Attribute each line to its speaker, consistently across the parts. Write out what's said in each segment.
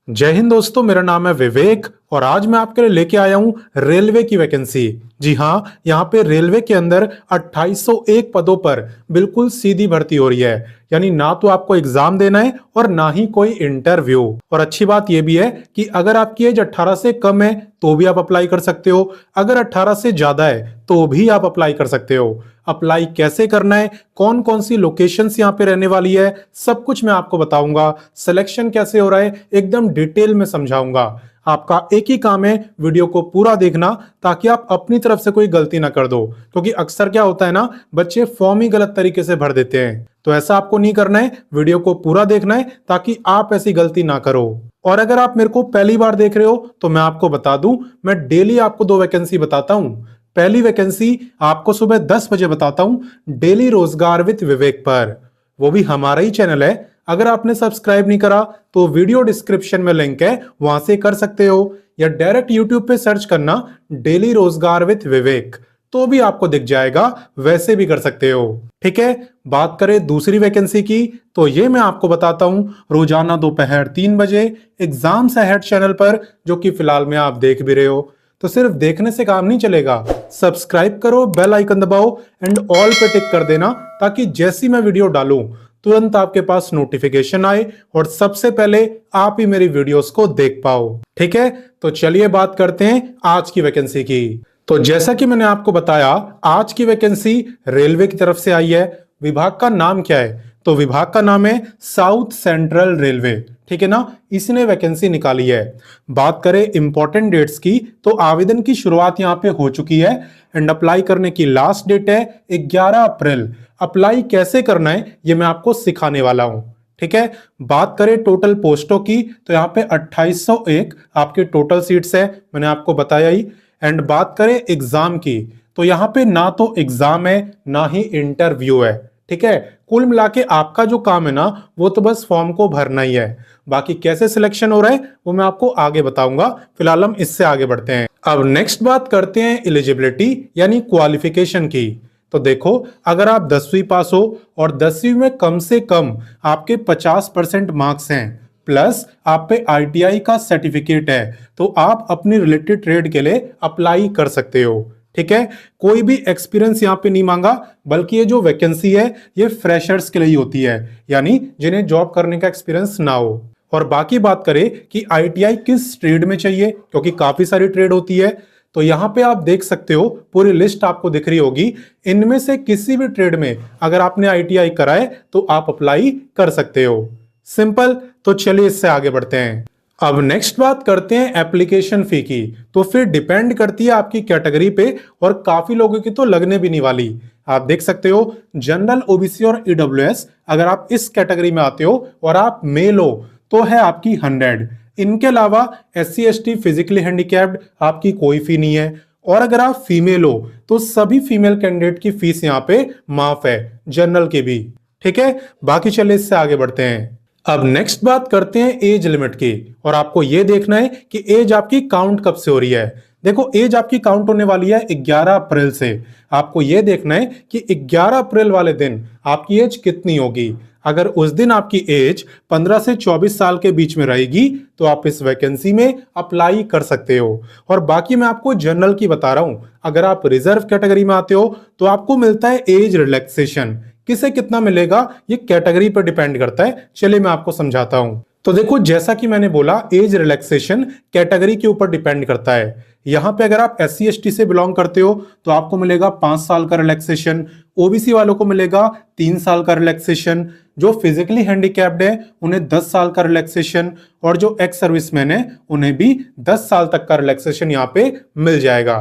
Speaker 1: जय हिंद दोस्तों, मेरा नाम है विवेक और आज मैं आपके लिए लेके आया हूं रेलवे की वैकेंसी। जी हां, यहां पे रेलवे के अंदर 2801 पदों पर बिल्कुल सीधी भर्ती हो रही है। यानी ना तो आपको एग्जाम देना है और ना ही कोई इंटरव्यू। और अच्छी बात यह भी है कि अगर आपकी एज 18 से कम है तो भी आप अप्लाई कर सकते हो, अगर 18 से ज्यादा है तो भी आप अप्लाई कर सकते हो। अप्लाई कैसे करना है, कौन कौन सी लोकेशंस यहाँ पे रहने वाली है, सब कुछ मैं आपको बताऊंगा। सिलेक्शन कैसे हो रहा है एकदम डिटेल में समझाऊंगा। आपका एक ही काम है वीडियो को पूरा देखना ताकि आप अपनी तरफ से कोई गलती ना कर दो, क्योंकि अक्सर क्या होता है ना, बच्चे फॉर्म ही गलत तरीके से भर देते हैं। तो ऐसा आपको नहीं करना है, वीडियो को पूरा देखना है ताकि आप ऐसी गलती ना करो। और अगर आप मेरे को पहली बार देख रहे हो तो मैं आपको बता दूं, मैं डेली आपको 2 वैकेंसी बताता हूं। पहली वैकेंसी आपको सुबह 10 बजे बताता हूं डेली रोजगार विद विवेक पर, वो भी हमारा ही चैनल है। अगर आपने सब्सक्राइब नहीं करा तो वीडियो डिस्क्रिप्शन में लिंक है, वहां से कर सकते हो, या डायरेक्ट यूट्यूब पे सर्च करना डेली रोजगार विद विवेक तो भी आपको दिख जाएगा, वैसे भी कर सकते हो। ठीक है, बात करें दूसरी वैकेंसी की तो ये मैं आपको बताता हूं रोजाना दोपहर 3 बजे एग्जाम्स अहेड चैनल पर, जो कि फिलहाल में आप देख भी रहे हो। तो सिर्फ देखने से काम नहीं चलेगा, सब्सक्राइब करो, बेल आइकन दबाओ एंड ऑल पे टिक कर देना ताकि जैसी मैं वीडियो डालूं तुरंत आपके पास नोटिफिकेशन आए और सबसे पहले आप ही मेरी वीडियोस को देख पाओ। ठीक है, तो चलिए बात करते हैं आज की वैकेंसी की। तो जैसा कि मैंने आपको बताया, आज की वैकेंसी रेलवे की तरफ से आई है। विभाग का नाम क्या है? तो विभाग का नाम है साउथ सेंट्रल रेलवे। ठीक है ना, इसने वैकेंसी निकाली है। बात करें इंपॉर्टेंट डेट्स की तो आवेदन की शुरुआत यहां पे हो चुकी है एंड अप्लाई करने की लास्ट डेट है 11 अप्रैल। अप्लाई कैसे करना है ये मैं आपको सिखाने वाला हूं। ठीक है, बात करें टोटल पोस्टों की तो यहाँ पे 2801 आपके टोटल सीट्स है, मैंने आपको बताया ही। एंड बात करें एग्जाम की तो यहाँ पे ना तो एग्जाम है ना ही इंटरव्यू है। ठीक है, कुल मिला के आपका जो काम है ना वो तो बस फॉर्म को भरना ही है। बाकी कैसे सिलेक्शन हो रहा है वो मैं आपको आगे बताऊंगा। फिलहाल हम इससे आगे बढ़ते हैं। अब नेक्स्ट बात करते हैं एलिजिबिलिटी यानी क्वालिफिकेशन की। तो देखो, अगर आप 10वीं पास हो और 10वीं में कम से कम आपके 50% मार्क्स हैं प्लस आप पे आईटीआई का सर्टिफिकेट है तो आप अपनी रिलेटेड ट्रेड के लिए अप्लाई कर सकते हो। ठीक है, कोई भी एक्सपीरियंस यहाँ पे नहीं मांगा, बल्कि ये जो वैकेंसी है ये फ्रेशर्स के लिए होती है, यानी जिन्हें जॉब करने का एक्सपीरियंस ना हो। और बाकी बात करें कि आईटीआई किस ट्रेड में चाहिए, क्योंकि काफी सारी ट्रेड होती है, तो यहां पे आप देख सकते हो पूरी लिस्ट आपको दिख रही होगी। इनमें से किसी भी ट्रेड में अगर आपने आईटीआई करा है तो आप अप्लाई कर सकते हो। सिंपल। तो चलिए इससे आगे बढ़ते हैं। अब नेक्स्ट बात करते हैं एप्लीकेशन फी की। तो फिर डिपेंड करती है आपकी कैटेगरी पे और काफी लोगों की तो लगने भी नहीं वाली। आप देख सकते हो जनरल, ओबीसी और ईडब्ल्यूएस, अगर आप इस कैटेगरी में आते हो और आप मेल हो तो है आपकी 100। इनके अलावा SC ST, फिजिकली हैंडीकैप्ड, आपकी कोई फी नहीं है। और अगर आप फीमेल हो तो सभी फीमेल कैंडिडेट की फीस यहाँ पे माफ है, जनरल की भी। ठीक है, बाकी चले इससे आगे बढ़ते हैं। अब नेक्स्ट बात करते हैं एज लिमिट की, और आपको यह देखना है कि एज आपकी काउंट कब से हो रही है। देखो, एज आपकी काउंट होने वाली है 11 अप्रैल से। आपको यह देखना है कि 11 अप्रैल वाले दिन आपकी एज कितनी होगी। अगर उस दिन आपकी एज 15 से 24 साल के बीच में रहेगी तो आप इस वैकेंसी में अप्लाई कर सकते हो। और बाकी मैं आपको जनरल की बता रहा हूं, अगर आप रिजर्व कैटेगरी में आते हो तो आपको मिलता है एज रिलैक्सेशन। किसे कितना मिलेगा ये कैटेगरी पर डिपेंड करता है, चलिए मैं आपको समझाता हूं। तो देखो, जैसा कि मैंने बोला, एज रिलैक्सेशन कैटेगरी के ऊपर डिपेंड करता है। यहां पे अगर आप SC ST से बिलोंग करते हो तो आपको मिलेगा 5 साल का रिलैक्सेशन, ओबीसी वालों को मिलेगा 3 साल का रिलैक्सेशन, जो फिजिकली हैंडीकैप्ड है उन्हें 10 साल का रिलैक्सेशन, और जो एक्स सर्विसमैन है उन्हें भी 10 साल तक का रिलैक्सेशन यहाँ पे मिल जाएगा।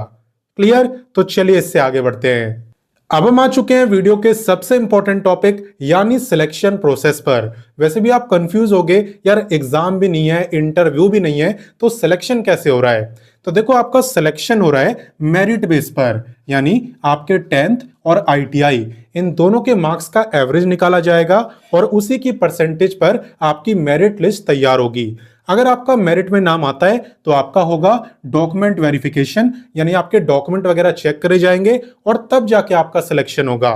Speaker 1: क्लियर? तो चलिए इससे आगे बढ़ते हैं। अब हम आ चुके हैं वीडियो के सबसे इंपॉर्टेंट टॉपिक यानी सिलेक्शन प्रोसेस पर। वैसे भी आप कंफ्यूज हो गए, यार एग्जाम भी नहीं है, इंटरव्यू भी नहीं है, तो सिलेक्शन कैसे हो रहा है। तो देखो, आपका सिलेक्शन हो रहा है मेरिट बेस पर, यानी आपके 10th और आईटीआई इन दोनों के मार्क्स का एवरेज निकाला जाएगा और उसी की परसेंटेज पर आपकी मेरिट लिस्ट तैयार होगी। अगर आपका मेरिट में नाम आता है तो आपका होगा डॉक्यूमेंट वेरिफिकेशन, यानी आपके डॉक्यूमेंट वगैरह चेक करे जाएंगे और तब जाके आपका सिलेक्शन होगा।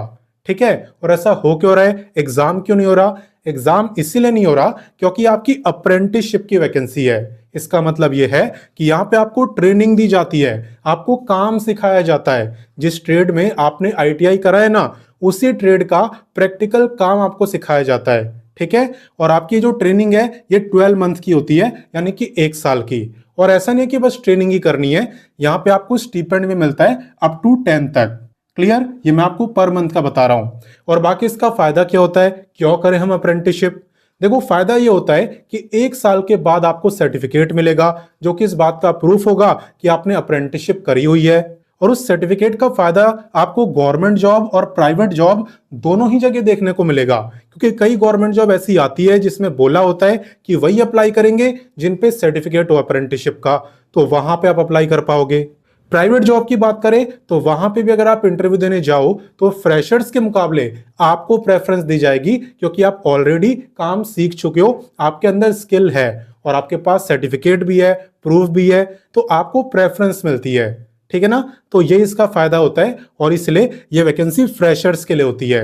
Speaker 1: ठीक है, और ऐसा हो क्यों रहा है, एग्जाम क्यों नहीं हो रहा? एग्जाम इसीलिए नहीं हो रहा क्योंकि आपकी अप्रेंटिसशिप की वैकेंसी है। इसका मतलब यह है कि यहाँ पे आपको ट्रेनिंग दी जाती है, आपको काम सिखाया जाता है। जिस ट्रेड में आपने आईटीआई करा है ना, उसी ट्रेड का प्रैक्टिकल काम आपको सिखाया जाता है। ठीक है, और आपकी जो ट्रेनिंग है ये 12 मंथ की होती है, यानी कि 1 साल की। और ऐसा नहीं है कि बस ट्रेनिंग ही करनी है, यहाँ पे आपको स्टीपेंड भी मिलता है अप टू 10 तक। क्लियर, ये मैं आपको पर मंथ का बता रहा हूं। और बाकी इसका फायदा क्या होता है, क्यों करें हम अप्रेंटिसशिप? देखो फायदा ये होता है कि 1 साल के बाद आपको सर्टिफिकेट मिलेगा, जो कि इस बात का प्रूफ होगा कि आपने अप्रेंटिसशिप करी हुई है। और उस सर्टिफिकेट का फायदा आपको गवर्नमेंट जॉब और प्राइवेट जॉब दोनों ही जगह देखने को मिलेगा, क्योंकि कई गवर्नमेंट जॉब ऐसी आती है जिसमें बोला होता है कि वही अप्लाई करेंगे जिन पे सर्टिफिकेट हो अप्रेंटिसशिप का, तो वहां पे आप अप्लाई कर पाओगे। प्राइवेट जॉब की बात करें तो वहां पे भी अगर आप इंटरव्यू देने जाओ तो फ्रेशर्स के मुकाबले आपको प्रेफरेंस दी जाएगी, क्योंकि आप ऑलरेडी काम सीख चुके हो, आपके अंदर स्किल है और आपके पास सर्टिफिकेट भी है, प्रूफ भी है, तो आपको प्रेफरेंस मिलती है। ठीक है ना, तो ये इसका फायदा होता है और इसलिए ये वैकेंसी फ्रेशर्स के लिए होती है।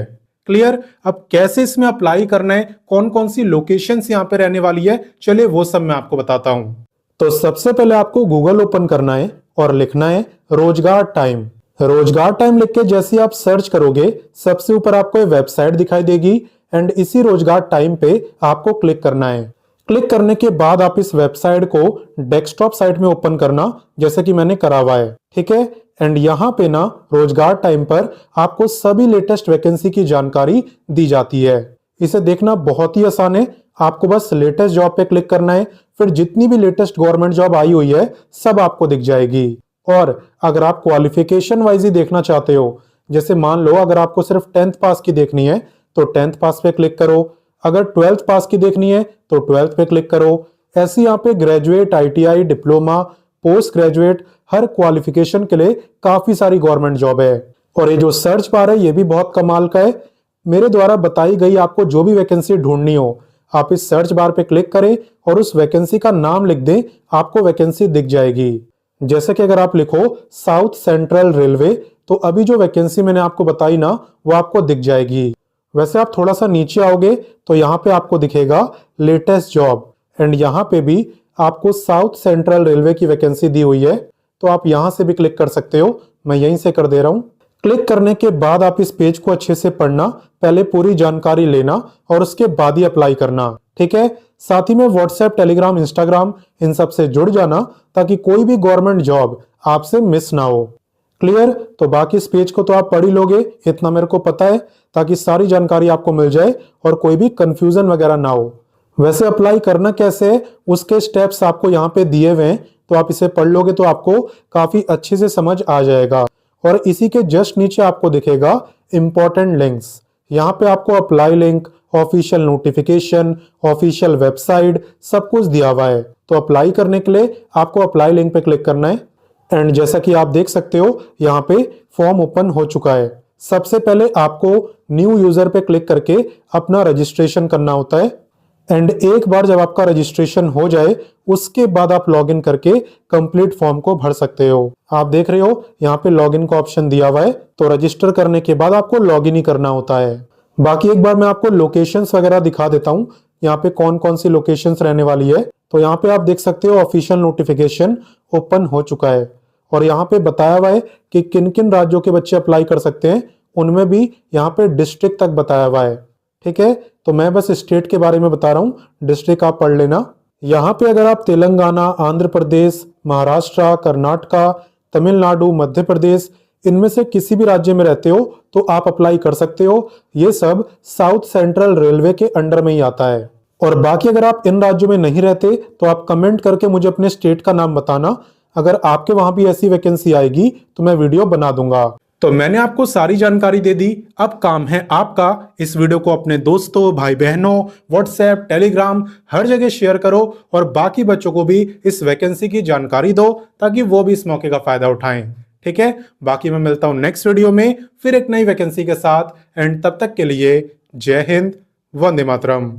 Speaker 1: क्लियर, अब कैसे इसमें अप्लाई करना है, कौन कौन सी लोकेशंस यहाँ पे रहने वाली है, चलिए वो सब मैं आपको बताता हूं। तो सबसे पहले आपको गूगल ओपन करना है और लिखना है रोजगार टाइम। रोजगार टाइम लिख के जैसे आप सर्च करोगे, सबसे ऊपर आपको एक वेबसाइट दिखाई देगी एंड इसी रोजगार टाइम पे आपको क्लिक करना है। क्लिक करने के बाद आप इस वेबसाइट को डेस्कटॉप साइट में ओपन करना, जैसे कि मैंने करा हुआ है। ठीक है, एंड यहाँ पे ना रोजगार टाइम पर आपको सभी लेटेस्ट वैकेंसी की जानकारी दी जाती है। इसे देखना बहुत ही आसान है, आपको बस लेटेस्ट जॉब पे क्लिक करना है, फिर जितनी भी लेटेस्ट गवर्नमेंट जॉब आई हुई है सब आपको दिख जाएगी। और अगर आप क्वालिफिकेशन वाइज ही देखना चाहते हो, जैसे मान लो अगर आपको सिर्फ 10th पास की देखनी है तो 10th पास पे क्लिक करो, अगर 12th पास की देखनी है तो 12th पे क्लिक करो। ऐसे यहाँ पे graduate, ITI, diploma, post graduate, हर क्वालिफिकेशन के लिए काफी सारी गवर्नमेंट जॉब है। और ये जो सर्च बार है ये भी बहुत कमाल का है। मेरे द्वारा बताई गई आपको जो भी वैकेंसी ढूंढनी हो, आप इस सर्च बार पे क्लिक करें और उस वैकेंसी का नाम लिख दें, आपको वैकेंसी दिख जाएगी। जैसे कि अगर आप लिखो साउथ सेंट्रल रेलवे, तो अभी जो वैकेंसी मैंने आपको बताई ना वो आपको दिख जाएगी। वैसे आप थोड़ा सा नीचे आओगे तो यहाँ पे आपको दिखेगा लेटेस्ट जॉब, एंड यहाँ पे भी आपको साउथ सेंट्रल रेलवे की वैकेंसी दी हुई है, तो आप यहाँ से भी क्लिक कर सकते हो। मैं यहीं से कर दे रहा हूँ। क्लिक करने के बाद आप इस पेज को अच्छे से पढ़ना, पहले पूरी जानकारी लेना और उसके बाद ही अप्लाई करना। ठीक है, साथ ही में व्हाट्सएप, टेलीग्राम, इंस्टाग्राम इन सब से जुड़ जाना ताकि कोई भी गवर्नमेंट जॉब आपसे मिस ना हो। क्लियर, तो बाकी इस पेज को तो आप पढ़ ही लोगे, इतना मेरे को पता है, ताकि सारी जानकारी आपको मिल जाए और कोई भी कंफ्यूजन वगैरह ना हो। वैसे अप्लाई करना कैसे है उसके स्टेप्स आपको यहाँ पे दिए हुए हैं, तो आप इसे पढ़ लोगे तो आपको काफी अच्छे से समझ आ जाएगा। और इसी के जस्ट नीचे आपको दिखेगा इंपॉर्टेंट लिंक्स, यहाँ पे आपको apply link, official notification, official website सब कुछ दिया हुआ है। तो अप्लाई करने के लिए आपको अप्लाई लिंक पे क्लिक करना है। एंड जैसा कि आप देख सकते हो यहाँ पे फॉर्म ओपन हो चुका है। सबसे पहले आपको न्यू यूजर पे क्लिक करके अपना रजिस्ट्रेशन करना होता है, एंड एक बार जब आपका रजिस्ट्रेशन हो जाए उसके बाद आप लॉगिन करके कंप्लीट फॉर्म को भर सकते हो। आप देख रहे हो यहाँ पे लॉगिन का ऑप्शन दिया हुआ है, तो रजिस्टर करने के बाद आपको लॉगिन ही करना होता है। बाकी एक बार मैं आपको लोकेशंस वगैरह दिखा देता हूँ, यहाँ पे कौन कौन सी लोकेशंस रहने वाली है। तो यहाँ पे आप देख सकते हो ऑफिशियल नोटिफिकेशन ओपन हो चुका है और यहाँ पे बताया हुआ है कि किन किन राज्यों के बच्चे अप्लाई कर सकते हैं, उनमें भी यहाँ पे डिस्ट्रिक्ट तक बताया हुआ है। ठीक है, तो मैं बस स्टेट के बारे में बता रहा हूँ, डिस्ट्रिक्ट आप पढ़ लेना। यहाँ पे अगर आप तेलंगाना, आंध्र प्रदेश, महाराष्ट्र, कर्नाटका, तमिलनाडु, मध्य प्रदेश, इनमें से किसी भी राज्य में रहते हो तो आप अप्लाई कर सकते हो। ये सब साउथ सेंट्रल रेलवे के अंडर में ही आता है। और बाकी अगर आप इन राज्यों में नहीं रहते तो आप कमेंट करके मुझे अपने स्टेट का नाम बताना, अगर आपके वहां भी ऐसी वैकेंसी आएगी तो मैं वीडियो बना दूंगा। तो मैंने आपको सारी जानकारी दे दी, अब काम है आपका। इस वीडियो को अपने दोस्तों, भाई बहनों, व्हाट्सएप, टेलीग्राम हर जगह शेयर करो और बाकी बच्चों को भी इस वैकेंसी की जानकारी दो ताकि वो भी इस मौके का फायदा उठाएं। ठीक है, बाकी मैं मिलता हूं नेक्स्ट वीडियो में फिर एक नई वैकेंसी के साथ, एंड तब तक के लिए जय हिंद, वंदे मातरम।